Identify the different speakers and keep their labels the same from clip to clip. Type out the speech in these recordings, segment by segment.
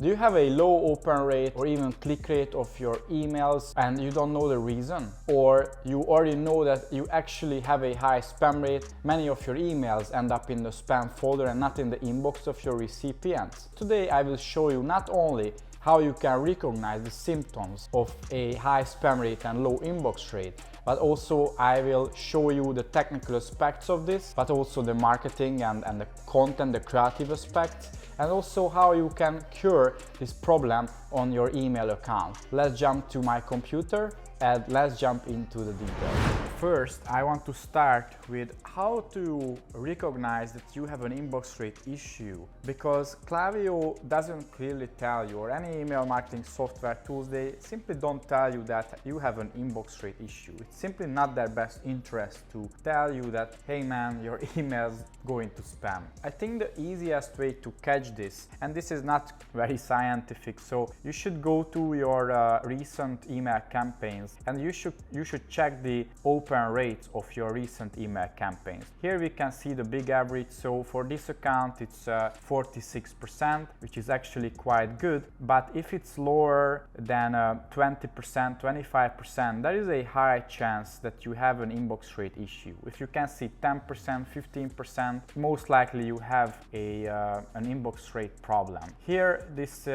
Speaker 1: Do you have a low open rate or even click rate of your emails and you don't know the reason? Or you already know that you actually have a high spam rate, many of your emails end up in the spam folder and not in the inbox of your recipients? Today I will show you not only how you can recognize the symptoms of a high spam rate and low inbox rate, but also I will show you the technical aspects of this, but also the marketing and the content, the creative aspects, and also how you can cure this problem on your email account. Let's jump to my computer and let's jump into the details. First, I want to start with how to recognize that you have an inbox rate issue, because Klaviyo doesn't clearly tell you, or any email marketing software tools, they simply don't tell you that you have an inbox rate issue. It's simply not their best interest to tell you that, hey man, your email's going to spam. I think the easiest way to catch this, and this is not very scientific, so you should go to your recent email campaigns and you should check the open rates of your recent email campaigns. Here we can see the big average, so for this account it's 46%, which is actually quite good, but if it's lower than 20%, 25%, there is a high chance that you have an inbox rate issue. If you can see 10%, 15%, most likely you have an inbox rate problem. Here this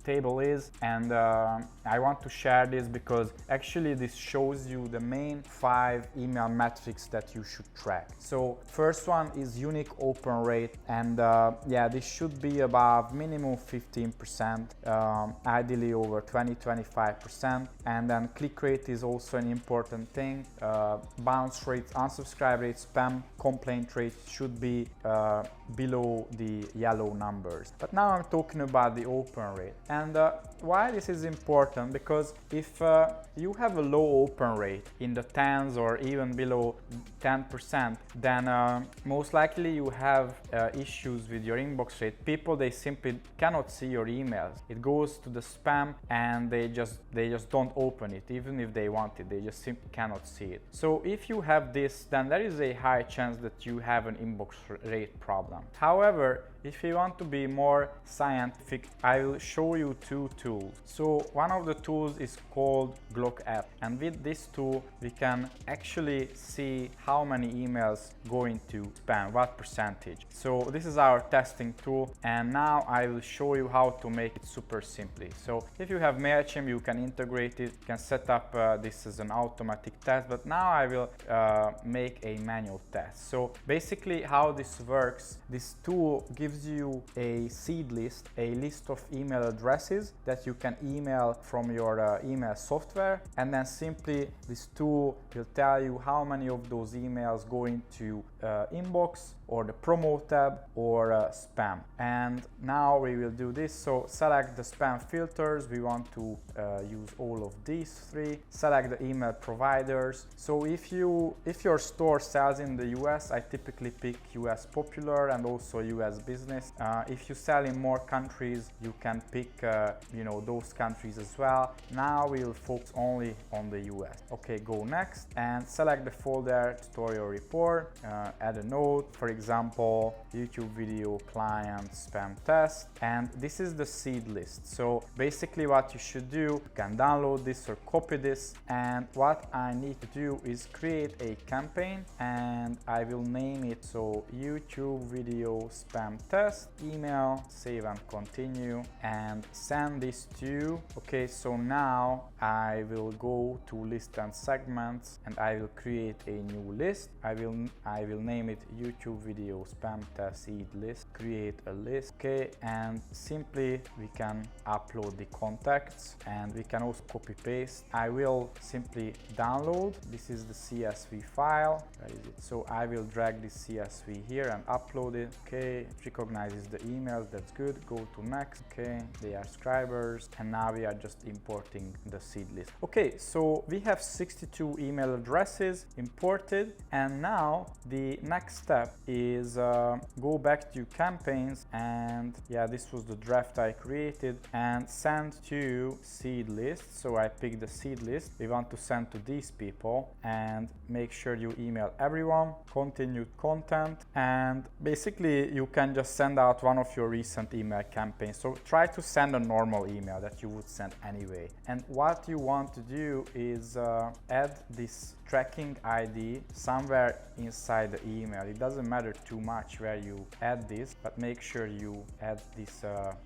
Speaker 1: table is, and I want to share this because actually this shows you the main 5 email metrics that you should track. So first one is unique open rate, and yeah, this should be above minimum 15%, ideally over 20-25%. And then click rate is also an important thing. Bounce rates, unsubscribe rates, spam complaint rates should be below the yellow numbers. But now I'm talking about the open rate. And why this is important, because if you have a low open rate in the tens or even below 10%, then most likely you have issues with your inbox rate. People, they simply cannot see your emails. It goes to the spam and they just don't open it. Even if they want it, they just simply cannot see it. So if you have this, then there is a high chance that you have an inbox rate problem. However, if you want to be more scientific, I will show you 2 tools. So one of the tools is called Glock app, and with this tool we can actually see how many emails go into spam, what percentage. So this is our testing tool, and now I will show you how to make it super simply. So if you have MailChimp, you can integrate it, you can set up this as an automatic test, but now I will make a manual test. So basically how this works, this tool gives you a seed list, a list of email addresses that you can email from your email software, and then simply this tool will tell you how many of those emails go into inbox or the promo tab or spam. And now we will do this. So select the spam filters. We want to use all of these 3. Select the email providers. So if your store sells in the US, I typically pick US Popular and also US Business. If you sell in more countries, you can pick those countries as well. Now we will focus only on the US. Okay, go next and select the folder tutorial report. Add a note, for example, YouTube video client spam test, and this is the seed list. So basically what you should do, you can download this or copy this, and what I need to do is create a campaign, and I will name it so YouTube video spam test, email, save and continue, and send this to. Okay, so now I will go to list and segments, and I will create a new list. I will name it YouTube video spam test seed list. Create a list. Okay, and simply we can upload the contacts, and we can also copy paste. I will simply download. This is the CSV file. Where is it? So I will drag this CSV here and upload it. Okay, it recognizes the emails. That's good. Go to next. Okay, they are subscribers, and now we are just importing the seed list. Okay, so we have 62 email addresses imported, and now the the next step is go back to campaigns, and yeah, this was the draft I created, and send to seed list. So I picked the seed list. We want to send to these people, and make sure you email everyone, continued content, and basically you can just send out one of your recent email campaigns. So try to send a normal email that you would send anyway. And what you want to do is add this tracking ID somewhere inside the email. It doesn't matter too much where you add this, but make sure you add this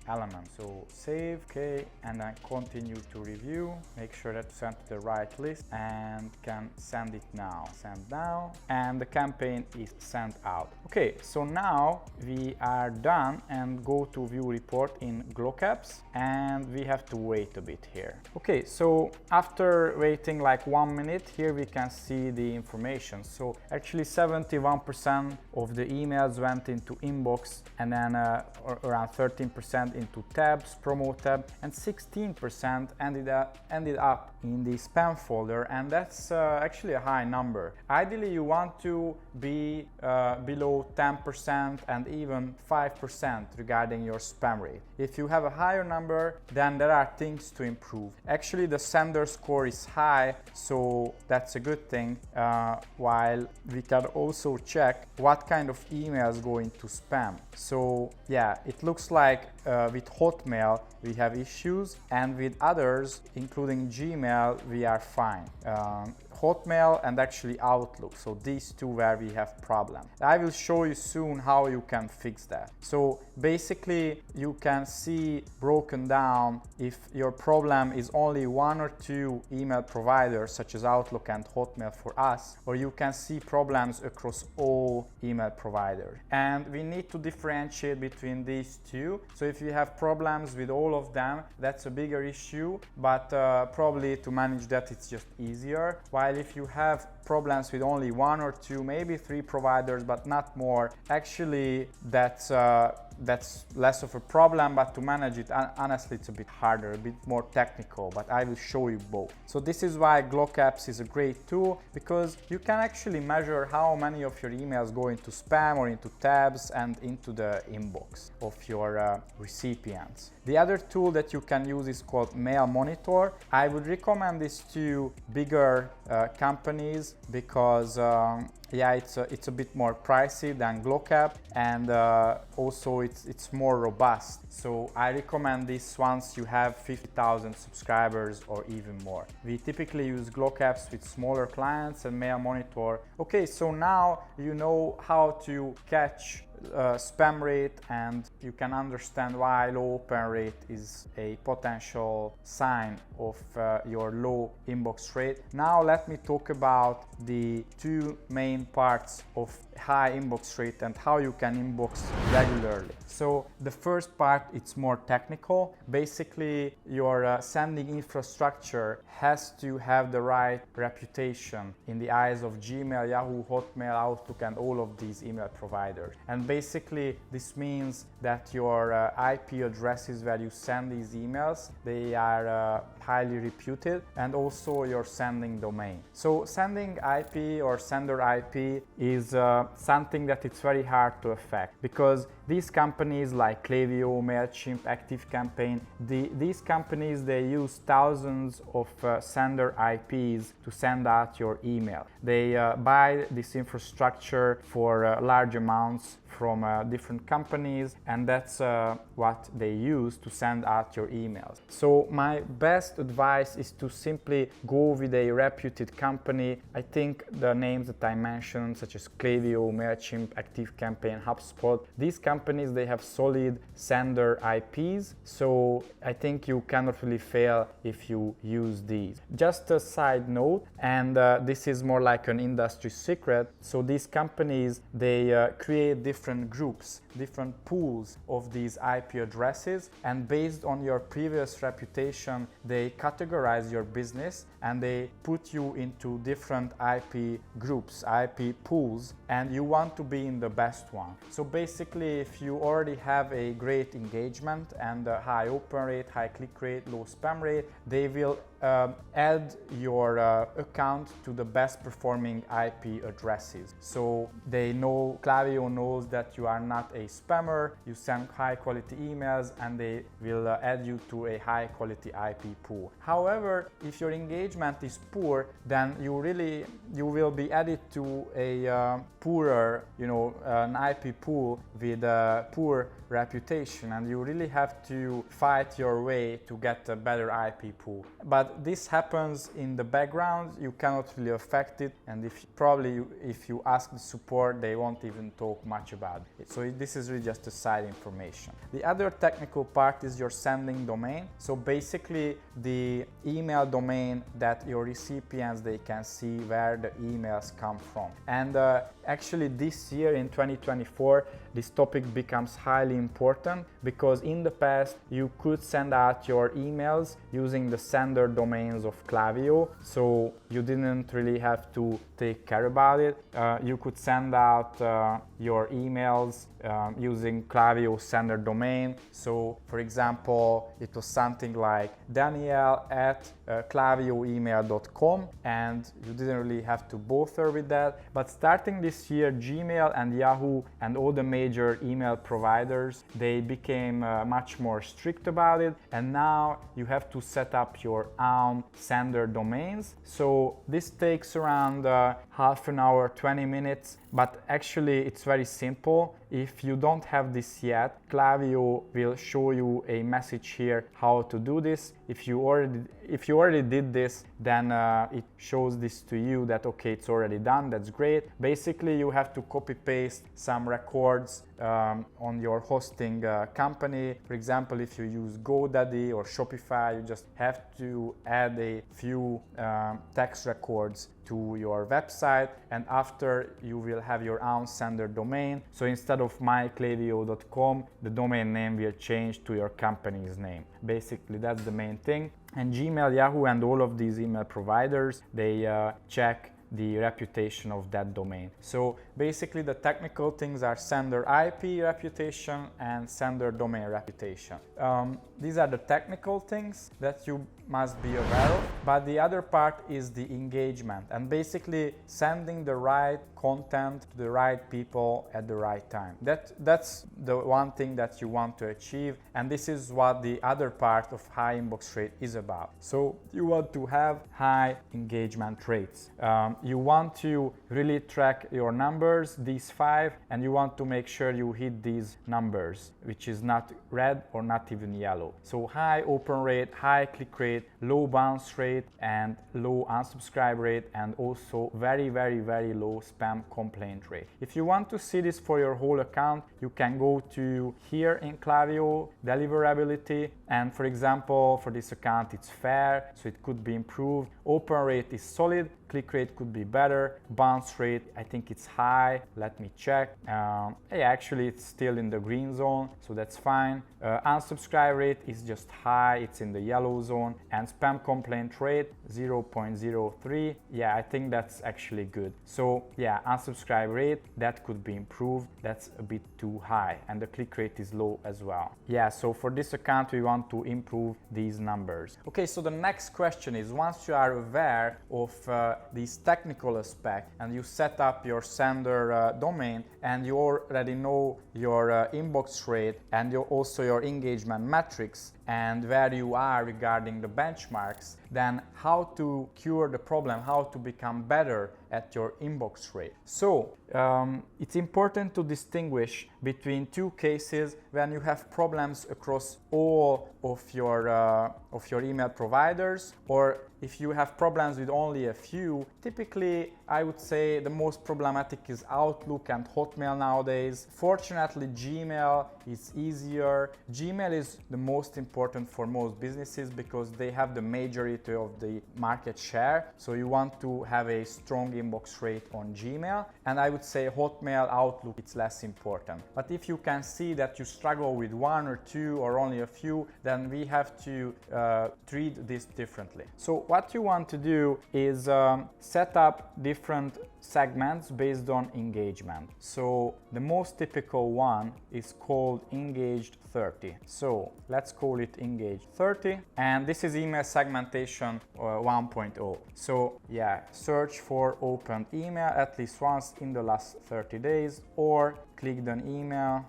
Speaker 1: element. So save, okay, and then continue to review. Make sure that sent to the right list, and can send it now. Send now, and the campaign is sent out. Okay, so now we are done, and go to view report in Glocapps, and we have to wait a bit here. Okay, so after waiting like 1 minute, here we can see the information. So actually 71% of the emails went into inbox, and then around 13% into tabs, promo tab, and 16% ended up in the spam folder, and that's actually a high number. Ideally you want to be below 10% and even 5% regarding your spam rate. If you have a higher number, then there are things to improve. Actually the sender score is high, so that's a good thing, while we can also check what kind of emails go into spam. So yeah, it looks like with Hotmail we have issues, and with others including Gmail we are fine. Hotmail and actually Outlook, so these two where we have problem. I will show you soon how you can fix that. So basically you can see broken down if your problem is only 1 or 2 email providers such as Outlook and Hotmail for us, or you can see problems across all email providers. And we need to differentiate between these two. So if you have problems with all of them, that's a bigger issue, but probably to manage that it's just easier. While if you have problems with only 1 or 2, maybe 3 providers, but not more, actually that's less of a problem, but to manage it, honestly, it's a bit harder, a bit more technical, but I will show you both. So this is why Glocapps is a great tool, because you can actually measure how many of your emails go into spam or into tabs and into the inbox of your recipients. The other tool that you can use is called Mail Monitor. I would recommend this to bigger companies because yeah, it's a bit more pricey than Glocapps, and also it's more robust. So I recommend this once you have 50,000 subscribers or even more. We typically use Glocapps with smaller clients and Mail Monitor. Okay, so now you know how to catch spam rate, and you can understand why low open rate is a potential sign of your low inbox rate. Now let me talk about the 2 main parts of high inbox rate and how you can inbox regularly. So the first part, it's more technical. Basically your sending infrastructure has to have the right reputation in the eyes of Gmail, Yahoo, Hotmail, Outlook, and all of these email providers. And basically this means that your IP addresses where you send these emails, they are highly reputed, and also your sending domain. So sending IP or sender IP is something that it's very hard to affect, because these companies like Klaviyo, MailChimp, ActiveCampaign, these companies, they use thousands of sender IPs to send out your email. They buy this infrastructure for large amounts from different companies, and that's what they use to send out your emails. So my best advice is to simply go with a reputed company. I think the names that I mentioned, such as Klaviyo, MailChimp, ActiveCampaign, HubSpot, these companies, they have solid sender IPs, so I think you cannot really fail if you use these. Just a side note, and this is more like an industry secret, so these companies, they create different groups, different pools pools of these IP addresses, and based on your previous reputation, they categorize your business and they put you into different IP groups, IP pools, and you want to be in the best one. So basically, if you already have a great engagement and a high open rate, high click rate, low spam rate, they will add your account to the best performing IP addresses. So they know, Klaviyo knows that you are not a spammer, you send high quality emails, and they will add you to a high quality IP pool. However, if your engagement is poor, then you will be added to a poorer, an IP pool with a poor reputation, and you really have to fight your way to get a better IP pool. But this happens in the background, you cannot really affect it, and if you ask the support, they won't even talk much about it. So this is really just a side information. The other technical part is your sending domain. So basically the email domain that your recipients, they can see where the emails come from. And actually this year in 2024, this topic becomes highly important, because in the past you could send out your emails using the sender domains of Klaviyo, so you didn't really have to take care about it. You could send out your emails using Klaviyo sender domain. So for example, it was something like daniel@klaviyoemail.com, and you didn't really have to bother with that. But starting this year, Gmail and Yahoo and all the major email providers, they became much more strict about it, and now you have to set up your own sender domains. So this takes around half an hour, 20 minutes, but actually it's very simple. If you don't have this yet, Klaviyo will show you a message here how to do this. If you already did this, then it shows this to you that okay, it's already done. That's great. Basically, you have to copy paste some records on your hosting company. For example, if you use GoDaddy or Shopify, you just have to add a few text records to your website, and after you will have your own sender domain. So instead of myklaviyo.com, the domain name will change to your company's name. Basically, that's the main thing. And Gmail, Yahoo, and all of these email providers, they check the reputation of that domain. So basically the technical things are sender IP reputation and sender domain reputation. These are the technical things that you must be aware of, but the other part is the engagement, and basically sending the right content to the right people at the right time. That's the one thing that you want to achieve, and this is what the other part of high inbox rate is about. So you want to have high engagement rates. You want to really track your numbers, these 5, and you want to make sure you hit these numbers, which is not red or not even yellow. So high open rate, high click rate, low bounce rate, and low unsubscribe rate, and also very, very, very low spam complaint rate. If you want to see this for your whole account, you can go to here in Klaviyo, Deliverability, and for example, for this account it's fair, so it could be improved. Open rate is solid, click rate could be better, bounce rate, I think it's high, let me check. Yeah, actually it's still in the green zone, so that's fine. Unsubscribe rate is just high, it's in the yellow zone, and spam complaint rate 0.03. Yeah, I think that's actually good. So yeah, unsubscribe rate, that could be improved, that's a bit too high, and the click rate is low as well. Yeah, so for this account we want to improve these numbers. Okay, so the next question is, once you are aware of these technical aspects and you set up your sender domain, and you already know your inbox rate and also your engagement metrics and where you are regarding the benchmarks, then how to cure the problem, how to become better at your inbox rate. So it's important to distinguish between two cases when you have problems across all of your email providers, or if you have problems with only a few. Typically, I would say the most problematic is Outlook and Hotmail nowadays. Fortunately, Gmail is easier. Gmail is the most important important for most businesses because they have the majority of the market share. So you want to have a strong inbox rate on Gmail, and I would say Hotmail, Outlook, it's less important. But if you can see that you struggle with one or two or only a few, then we have to treat this differently. So what you want to do is set up different segments based on engagement. So the most typical one is called Engaged 30. So let's call it Engaged 30, and this is email segmentation 1.0. So yeah, search for opened email at least once in the last 30 days, or click the email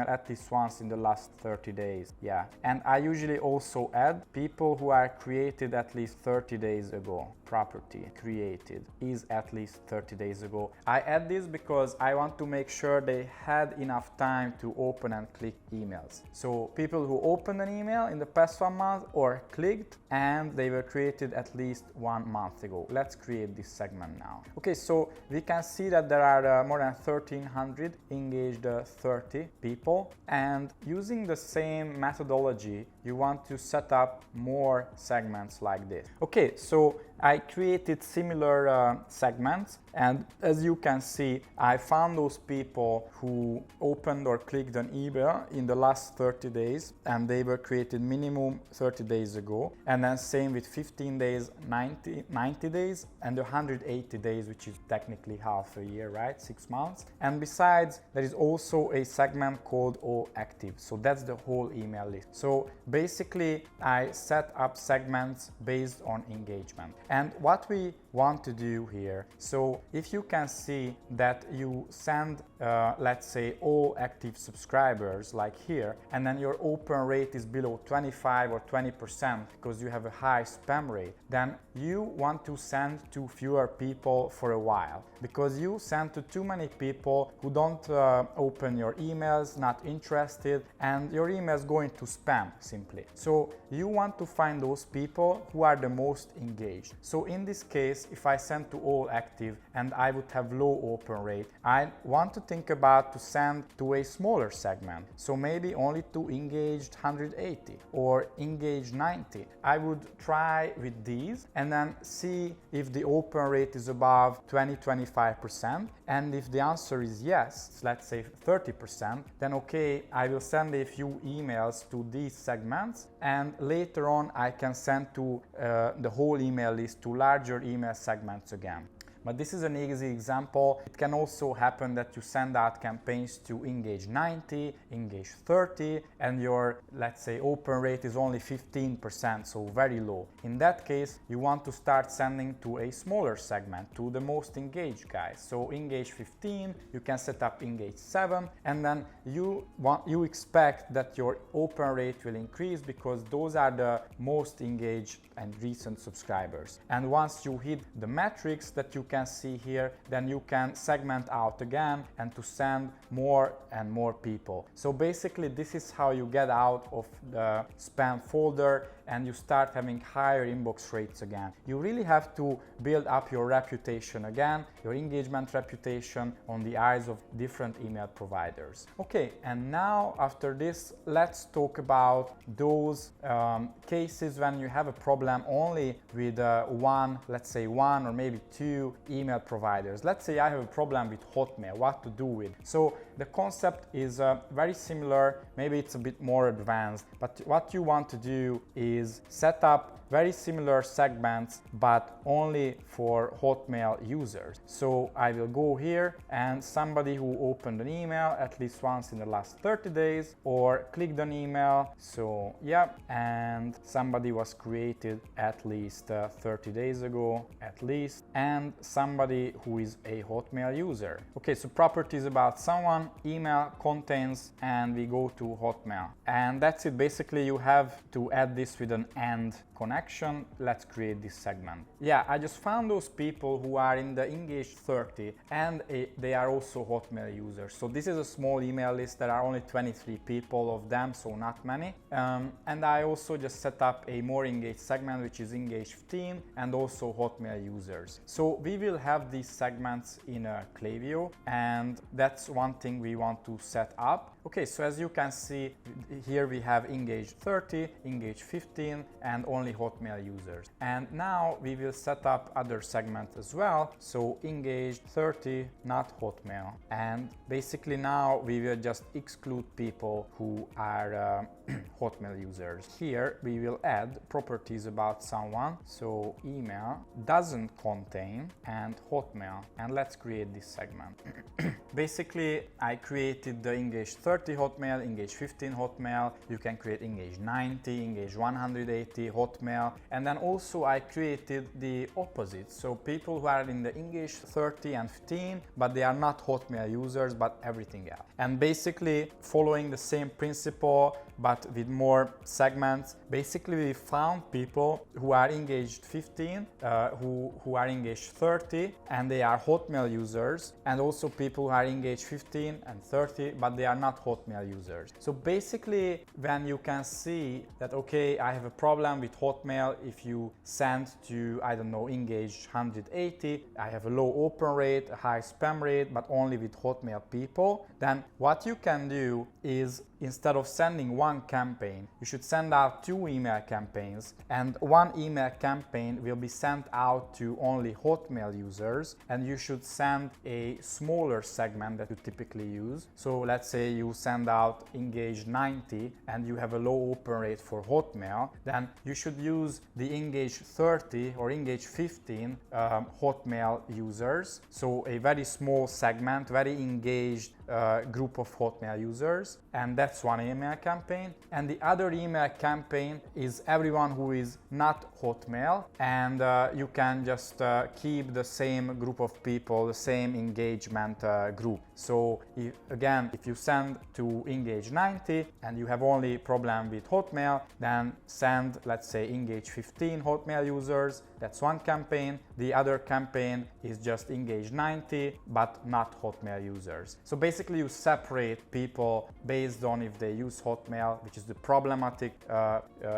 Speaker 1: at least once in the last 30 days. Yeah, and I usually also add people who are created at least 30 days ago. Property created is at least 30 days ago. I add this because I want to make sure they had enough time to open and click emails. So people who opened an email in the past 1 month or clicked, and they were created at least 1 month ago. Let's create this segment now. Okay, so we can see that there are more than 1300 engaged 30 people, and using the same methodology you want to set up more segments like this. Okay, so I created similar segments, and as you can see, I found those people who opened or clicked an email in the last 30 days, and they were created minimum 30 days ago, and then same with 15 days, 90 days, and 180 days, which is technically half a year, right? 6 months. And besides, there is also a segment called All Active. So that's the whole email list. So basically, I set up segments based on engagement. And what we want to do here, so if you can see that you send let's say all active subscribers like here, and then your open rate is below 25 or 20% because you have a high spam rate, then you want to send to fewer people for a while, because you send to too many people who don't open your emails, not interested, and your email is going to spam simply. So you want to find those people who are the most engaged. So in this case, if I send to all active and I would have low open rate, I want to think about to send to a smaller segment. So maybe only to engaged 180 or engaged 90. I would try with these and then see if the open rate is above 20-25%. And if the answer is yes, let's say 30%, then okay, I will send a few emails to these segments, and later on I can send to the whole email list, to larger email segments again. But this is an easy example. It can also happen that you send out campaigns to engage 90, engage 30, and your, let's say, open rate is only 15%, so very low. In that case, you want to start sending to a smaller segment, to the most engaged guys. So engage 15, you can set up engage 7, and then you expect that your open rate will increase because those are the most engaged and recent subscribers. And once you hit the metrics that you can see here, then you can segment out again and to send more and more people. So basically this is how you get out of the spam folder and you start having higher inbox rates again. You really have to build up your reputation again, your engagement reputation on the eyes of different email providers. Okay, and now after this, let's talk about those cases when you have a problem only with let's say one or maybe two email providers. Let's say I have a problem with Hotmail, what to do with. So the concept is very similar, maybe it's a bit more advanced, but what you want to do is set up very similar segments, but only for Hotmail users. So I will go here and somebody who opened an email at least once in the last 30 days or clicked an email. So yeah, and somebody was created at least 30 days ago, at least, and somebody who is a Hotmail user. Okay, so properties about someone, email, contents, and we go to Hotmail. And that's it. Basically, you have to add this with with an AND connection. Let's create this segment. Yeah, I just found those people who are in the Engage 30 and they are also Hotmail users. So this is a small email list. There are only 23 people of them, so not many. And I also just set up a more engaged segment, which is Engage 15 and also Hotmail users. So we will have these segments in a Klaviyo, and that's one thing we want to set up. Okay, so as you can see here we have Engage 30, Engage 15 and only Hotmail users. And now we will set up other segments as well. So Engage 30, not Hotmail. And basically now we will just exclude people who are Hotmail users. Here we will add properties about someone. So email doesn't contain and Hotmail. And let's create this segment. Basically I created the Engage 30 Hotmail, Engage 15 Hotmail. You can create Engage 90, Engage 180 Hotmail. And then also I created the opposite. So people who are in the Engage 30 and 15, but they are not Hotmail users, but everything else. And basically following the same principle, but with more segments, basically we found people who are engaged 15, who are engaged 30, and they are Hotmail users, and also people who are engaged 15 and 30, but they are not Hotmail users. So basically when you can see that, okay, I have a problem with Hotmail, if you send to, I don't know, engaged 180, I have a low open rate, a high spam rate, but only with Hotmail people, then what you can do is instead of sending one campaign, you should send out 2 email campaigns, and 1 email campaign will be sent out to only Hotmail users, and you should send a smaller segment that you typically use. So let's say you send out Engage 90 and you have a low open rate for Hotmail, then you should use the Engage 30 or Engage 15 Hotmail users. So a very small segment, very engaged group of Hotmail users, and that's one email campaign. And the other email campaign is everyone who is not Hotmail, and you can just keep the same group of people, the same engagement group. So if you send to Engage 90 and you have only problem with Hotmail, then send, let's say, Engage 15 Hotmail users. That's one campaign. The other campaign is just Engage 90 but not Hotmail users. So basically you separate people based on if they use Hotmail, which is the problematic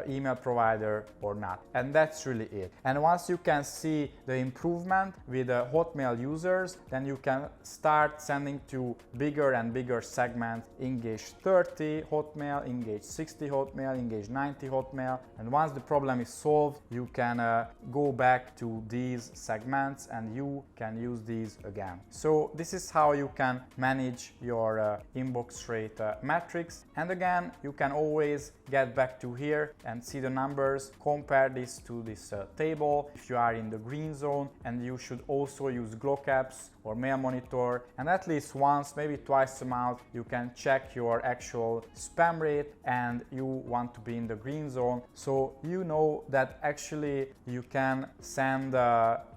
Speaker 1: email provider, or not. And that's really it. And once you can see the improvement with Hotmail users, then you can start sending to bigger and bigger segments, Engage 30 Hotmail, Engage 60 Hotmail, Engage 90 Hotmail. And once the problem is solved, you can go back to these segments and you can use these again. So this is how you can manage your inbox rate metrics. And again, you can always get back to here and see the numbers, compare this to this table if you are in the green zone, and you should also use Glocaps or Mail Monitor, and at least once, maybe twice a month, you can check your actual spam rate and you want to be in the green zone, so you know that actually you can send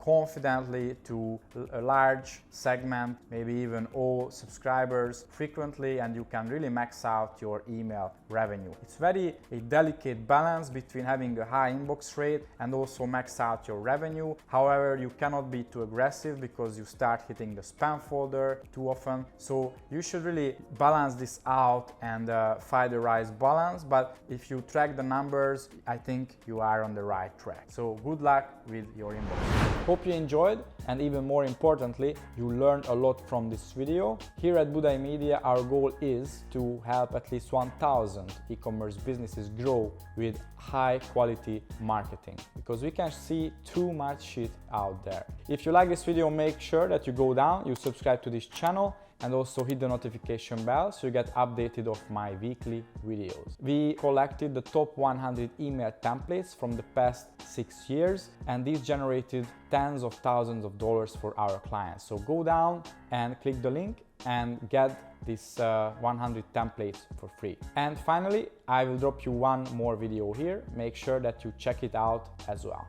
Speaker 1: confidently to a large segment, maybe even all subscribers frequently, and you can really max out your email revenue. It's very a delicate balance between having a high inbox rate and also max out your revenue. However, you cannot be too aggressive because you start hitting the spam folder too often. So you should really balance this out and find the right balance. But if you track the numbers, I think you are on the right track. So good luck with your inbox. Hope you enjoyed, and even more importantly, you learned a lot from this video. Here at Budai Media, our goal is to help at least 1,000 e-commerce businesses grow with high quality marketing, because we can see too much shit out there. If you like this video, make sure that you go down, you subscribe to this channel, and also hit the notification bell so you get updated of my weekly videos. We collected the top 100 email templates from the past 6 years, and these generated tens of thousands of dollars for our clients. So go down and click the link and get this 100 templates for free. And finally, I will drop you one more video here. Make sure that you check it out as well.